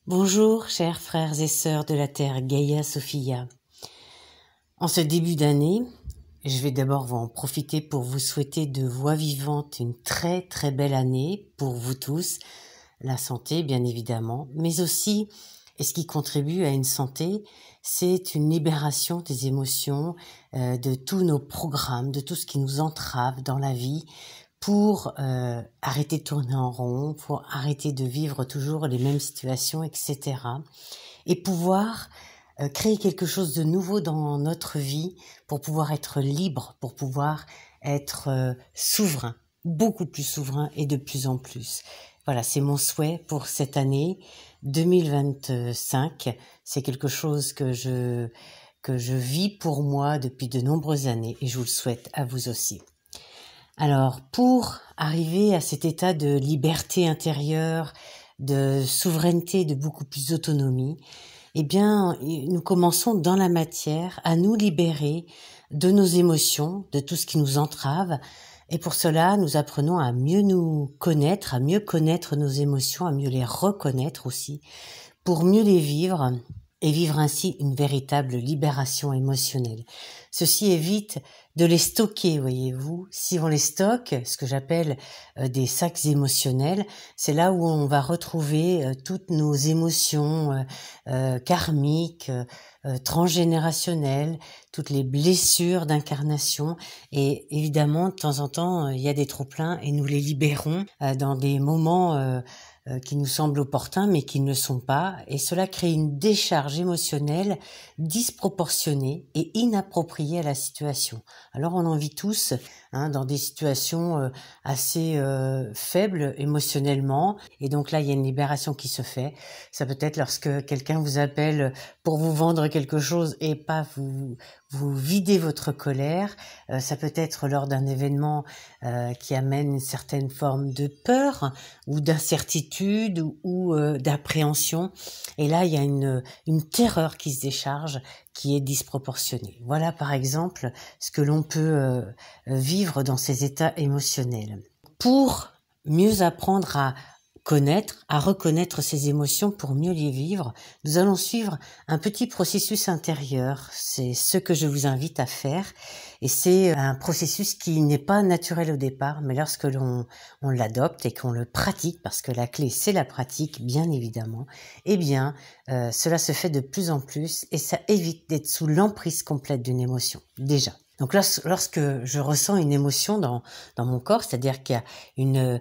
Bonjour, chers frères et sœurs de la Terre, Gaïa Sophia. En ce début d'année, je vais d'abord vous en profiter pour vous souhaiter de voix vivante une très très belle année pour vous tous, la santé bien évidemment, mais aussi, et ce qui contribue à une santé, c'est une libération des émotions, de tous nos programmes, de tout ce qui nous entrave dans la vie, pour arrêter de tourner en rond, pour arrêter de vivre toujours les mêmes situations, etc. Et pouvoir créer quelque chose de nouveau dans notre vie pour pouvoir être libre, pour pouvoir être souverain, beaucoup plus souverain et de plus en plus. Voilà, c'est mon souhait pour cette année 2025. C'est quelque chose que je vis pour moi depuis de nombreuses années et je vous le souhaite à vous aussi. Alors, pour arriver à cet état de liberté intérieure, de souveraineté, de beaucoup plus d'autonomie, eh bien, nous commençons dans la matière à nous libérer de nos émotions, de tout ce qui nous entrave. Et pour cela, nous apprenons à mieux nous connaître, à mieux connaître nos émotions, à mieux les reconnaître aussi, pour mieux les vivre et vivre ainsi une véritable libération émotionnelle. Ceci évite de les stocker, voyez-vous. Si on les stocke, ce que j'appelle des sacs émotionnels, c'est là où on va retrouver toutes nos émotions karmiques, transgénérationnelles, toutes les blessures d'incarnation. Et évidemment, de temps en temps, il y a des trop-pleins et nous les libérons dans des moments qui nous semblent opportuns mais qui ne le sont pas, et cela crée une décharge émotionnelle disproportionnée et inappropriée à la situation. Alors on en vit tous dans des situations assez faibles émotionnellement, et donc là il y a une libération qui se fait. Ça peut être lorsque quelqu'un vous appelle pour vous vendre quelque chose et pas vous vider votre colère. Ça peut être lors d'un événement qui amène une certaine forme de peur ou d'incertitude ou d'appréhension. Et là, il y a une terreur qui se décharge, qui est disproportionnée. Voilà par exemple ce que l'on peut vivre dans ces états émotionnels. Pour mieux apprendre à connaître, à reconnaître ces émotions pour mieux les vivre, nous allons suivre un petit processus intérieur. C'est ce que je vous invite à faire, et c'est un processus qui n'est pas naturel au départ, mais lorsque on l'adopte et qu'on le pratique, parce que la clé c'est la pratique bien évidemment, eh bien cela se fait de plus en plus et ça évite d'être sous l'emprise complète d'une émotion déjà. Donc lorsque je ressens une émotion dans mon corps, c'est-à-dire qu'il y a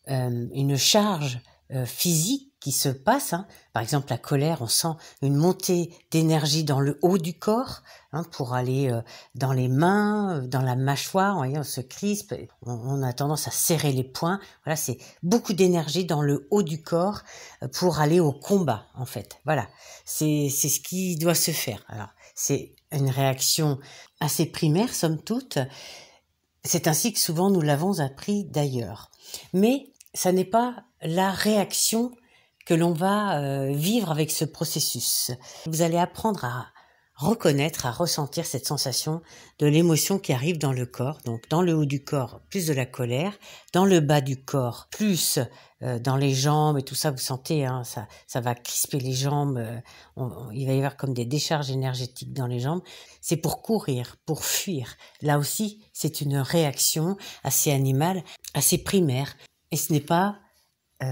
une charge physique qui se passe, par exemple la colère, on sent une montée d'énergie dans le haut du corps, pour aller dans les mains, dans la mâchoire, on se crispe, on a tendance à serrer les poings. Voilà, c'est beaucoup d'énergie dans le haut du corps pour aller au combat en fait. Voilà, c'est ce qui doit se faire. Alors c'est une réaction assez primaire somme toute. C'est ainsi que souvent nous l'avons appris d'ailleurs. Mais ça n'est pas la réaction que l'on va vivre avec ce processus. Vous allez apprendre à reconnaître, à ressentir cette sensation de l'émotion qui arrive dans le corps. Donc dans le haut du corps, plus de la colère. Dans le bas du corps, plus dans les jambes et tout ça, vous sentez, ça va crisper les jambes. Il va y avoir comme des décharges énergétiques dans les jambes. C'est pour courir, pour fuir. Là aussi, c'est une réaction assez animale, assez primaire. Et ce n'est pas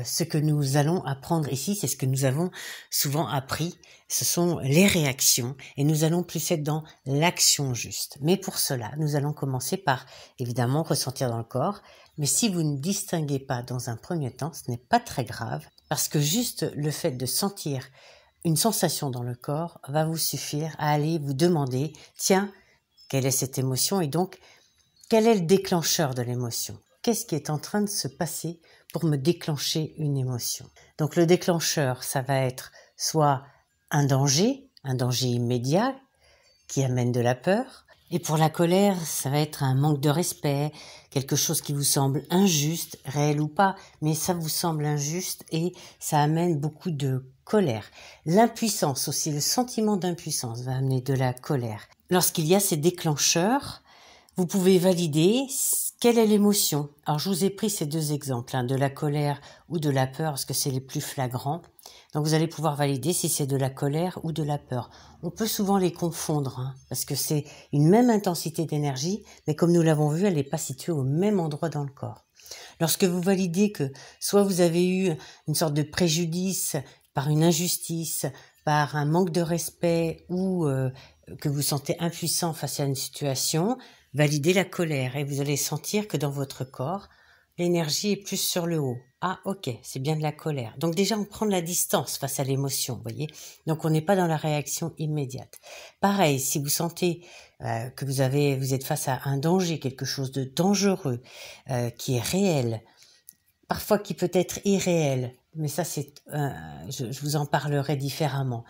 ce que nous allons apprendre ici, c'est ce que nous avons souvent appris. Ce sont les réactions et nous allons plus être dans l'action juste. Mais pour cela, nous allons commencer par, évidemment, ressentir dans le corps. Mais si vous ne distinguez pas dans un premier temps, ce n'est pas très grave, parce que juste le fait de sentir une sensation dans le corps va vous suffire à aller vous demander, tiens, quelle est cette émotion et donc, quel est le déclencheur de l'émotion ? Qu'est-ce qui est en train de se passer pour me déclencher une émotion? Donc le déclencheur, ça va être soit un danger immédiat qui amène de la peur. Et pour la colère, ça va être un manque de respect, quelque chose qui vous semble injuste, réel ou pas, mais ça vous semble injuste et ça amène beaucoup de colère. L'impuissance aussi, le sentiment d'impuissance va amener de la colère. Lorsqu'il y a ces déclencheurs, vous pouvez valider quelle est l'émotion. Alors je vous ai pris ces deux exemples, de la colère ou de la peur, parce que c'est les plus flagrants. Donc vous allez pouvoir valider si c'est de la colère ou de la peur. On peut souvent les confondre, parce que c'est une même intensité d'énergie, mais comme nous l'avons vu, elle n'est pas située au même endroit dans le corps. Lorsque vous validez que soit vous avez eu une sorte de préjudice par une injustice, par un manque de respect ou que vous sentez impuissant face à une situation, validez la colère et vous allez sentir que dans votre corps, l'énergie est plus sur le haut. Ah ok, c'est bien de la colère. Donc déjà, on prend de la distance face à l'émotion, vous voyez. Donc on n'est pas dans la réaction immédiate. Pareil, si vous sentez que vous êtes face à un danger, quelque chose de dangereux, qui est réel, parfois qui peut être irréel, mais ça je vous en parlerai différemment.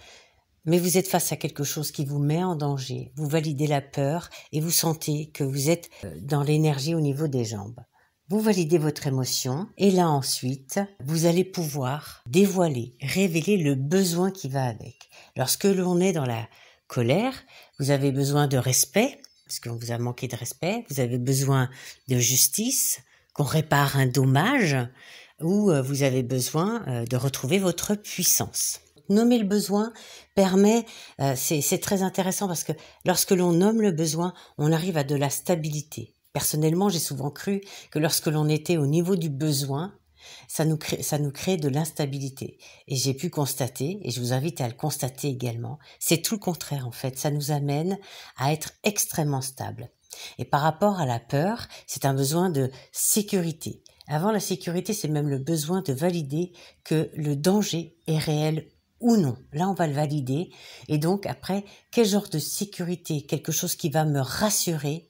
Mais vous êtes face à quelque chose qui vous met en danger, vous validez la peur et vous sentez que vous êtes dans l'énergie au niveau des jambes. Vous validez votre émotion et là ensuite, vous allez pouvoir dévoiler, révéler le besoin qui va avec. Lorsque l'on est dans la colère, vous avez besoin de respect, parce qu'on vous a manqué de respect, vous avez besoin de justice, qu'on répare un dommage, ou vous avez besoin de retrouver votre puissance. Nommer le besoin permet, c'est très intéressant parce que lorsque l'on nomme le besoin, on arrive à de la stabilité. Personnellement, j'ai souvent cru que lorsque l'on était au niveau du besoin, ça nous crée de l'instabilité. Et j'ai pu constater, et je vous invite à le constater également, c'est tout le contraire en fait. Ça nous amène à être extrêmement stable. Et par rapport à la peur, c'est un besoin de sécurité. Avant la sécurité, c'est même le besoin de valider que le danger est réel ou non. Là, on va le valider. Et donc, après, quel genre de sécurité, quelque chose qui va me rassurer.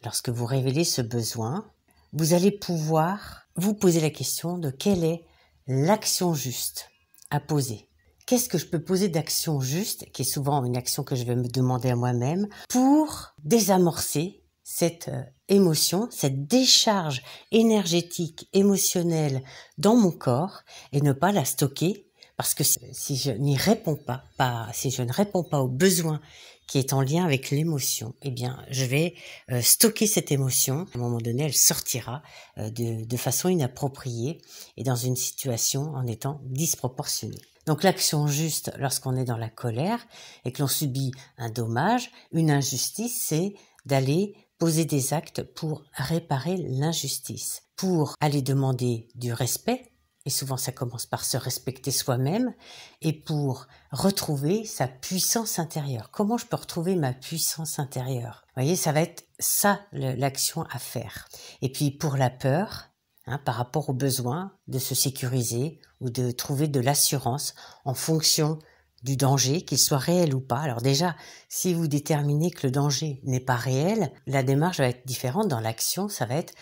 Lorsque vous révélez ce besoin, vous allez pouvoir vous poser la question de quelle est l'action juste à poser. Qu'est-ce que je peux poser d'action juste, qui est souvent une action que je vais me demander à moi-même, pour désamorcer cette émotion, cette décharge énergétique, émotionnelle dans mon corps et ne pas la stocker. Parce que si je n'y réponds si je ne réponds pas au besoin qui est en lien avec l'émotion, eh bien, je vais stocker cette émotion. À un moment donné, elle sortira de façon inappropriée et dans une situation en étant disproportionnée. Donc, l'action juste lorsqu'on est dans la colère et que l'on subit un dommage, une injustice, c'est d'aller poser des actes pour réparer l'injustice, pour aller demander du respect. Et souvent, ça commence par se respecter soi-même et pour retrouver sa puissance intérieure. Comment je peux retrouver ma puissance intérieure? Vous voyez, ça va être ça l'action à faire. Et puis pour la peur, par rapport au besoin de se sécuriser ou de trouver de l'assurance en fonction du danger, qu'il soit réel ou pas. Alors déjà, si vous déterminez que le danger n'est pas réel, la démarche va être différente. Dans l'action, ça va être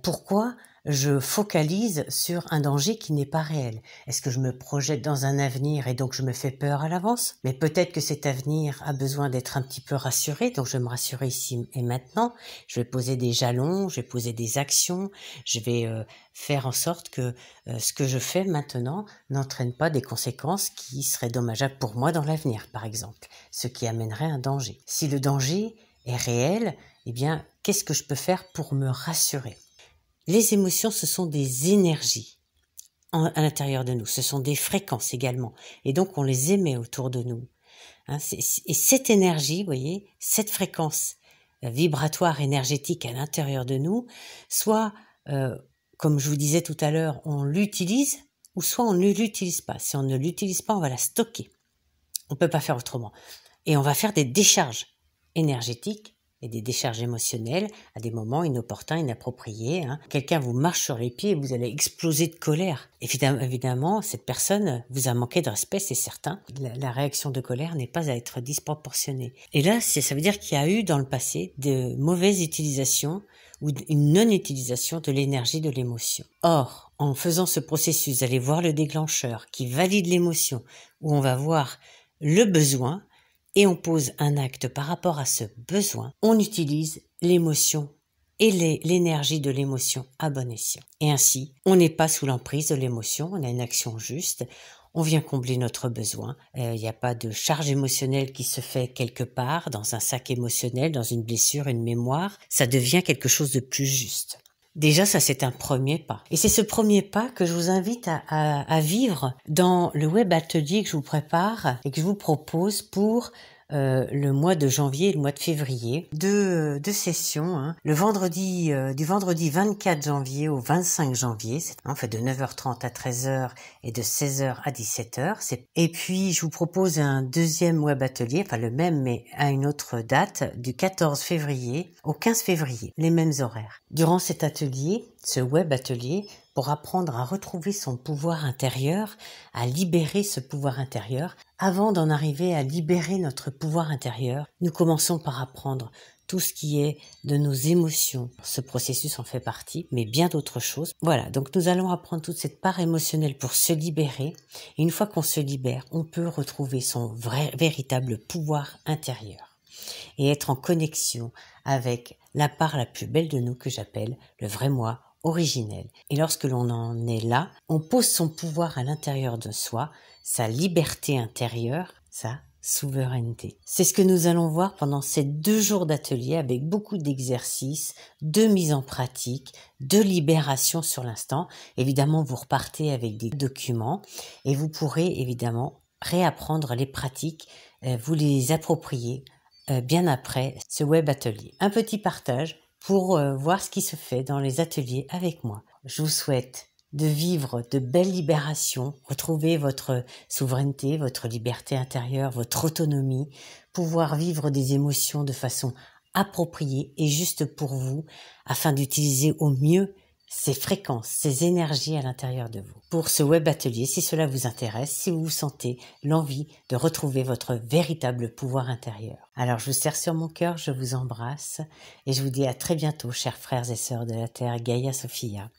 pourquoi je focalise sur un danger qui n'est pas réel. Est-ce que je me projette dans un avenir et donc je me fais peur à l'avance? Mais peut-être que cet avenir a besoin d'être un petit peu rassuré, donc je vais me rassurer ici et maintenant. Je vais poser des jalons, je vais poser des actions, je vais faire en sorte que ce que je fais maintenant n'entraîne pas des conséquences qui seraient dommageables pour moi dans l'avenir, par exemple, ce qui amènerait un danger. Si le danger est réel, eh bien, qu'est-ce que je peux faire pour me rassurer? Les émotions, ce sont des énergies à l'intérieur de nous. Ce sont des fréquences également. Et donc, on les émet autour de nous. Et cette énergie, vous voyez, cette fréquence vibratoire énergétique à l'intérieur de nous, soit, comme je vous disais tout à l'heure, on l'utilise, ou soit on ne l'utilise pas. Si on ne l'utilise pas, on va la stocker. On ne peut pas faire autrement. Et on va faire des décharges énergétiques et des décharges émotionnelles à des moments inopportuns, inappropriés. Quelqu'un vous marche sur les pieds et vous allez exploser de colère. Évidemment, cette personne vous a manqué de respect, c'est certain. La réaction de colère n'est pas à être disproportionnée. Et là, ça veut dire qu'il y a eu dans le passé de mauvaises utilisations ou une non-utilisation de l'énergie de l'émotion. Or, en faisant ce processus, vous allez voir le déclencheur qui valide l'émotion, où on va voir le besoin, et on pose un acte par rapport à ce besoin, on utilise l'émotion et l'énergie de l'émotion à bon escient. Et ainsi, on n'est pas sous l'emprise de l'émotion, on a une action juste, on vient combler notre besoin. Il n'y a pas de charge émotionnelle qui se fait quelque part, dans un sac émotionnel, dans une blessure, une mémoire. Ça devient quelque chose de plus juste. Déjà, ça c'est un premier pas. Et c'est ce premier pas que je vous invite à vivre dans le web atelier que je vous prépare et que je vous propose pour le mois de janvier et le mois de février. Deux sessions, hein. Le vendredi, du vendredi 24 janvier au 25 janvier, on fait de 9h30 à 13h et de 16h à 17h. Et puis, je vous propose un deuxième web atelier, enfin le même mais à une autre date, du 14 février au 15 février, les mêmes horaires. Durant cet atelier, ce web atelier, pour apprendre à retrouver son pouvoir intérieur, à libérer ce pouvoir intérieur. Avant d'en arriver à libérer notre pouvoir intérieur, nous commençons par apprendre tout ce qui est de nos émotions. Ce processus en fait partie, mais bien d'autres choses. Voilà, donc nous allons apprendre toute cette part émotionnelle pour se libérer. Et une fois qu'on se libère, on peut retrouver son véritable pouvoir intérieur et être en connexion avec la part la plus belle de nous que j'appelle le vrai moi originel. Et lorsque l'on en est là, on pose son pouvoir à l'intérieur de soi, sa liberté intérieure, sa souveraineté. C'est ce que nous allons voir pendant ces 2 jours d'atelier avec beaucoup d'exercices, de mise en pratique, de libération sur l'instant. Évidemment, vous repartez avec des documents et vous pourrez évidemment réapprendre les pratiques, vous les approprier bien après ce web atelier. Un petit partage pour voir ce qui se fait dans les ateliers avec moi. Je vous souhaite de vivre de belles libérations, retrouver votre souveraineté, votre liberté intérieure, votre autonomie, pouvoir vivre des émotions de façon appropriée et juste pour vous, afin d'utiliser au mieux ces fréquences, ces énergies à l'intérieur de vous. Pour ce web atelier, si cela vous intéresse, si vous sentez l'envie de retrouver votre véritable pouvoir intérieur. Alors je vous serre sur mon cœur, je vous embrasse et je vous dis à très bientôt, chers frères et sœurs de la Terre, Gaïa Sophia.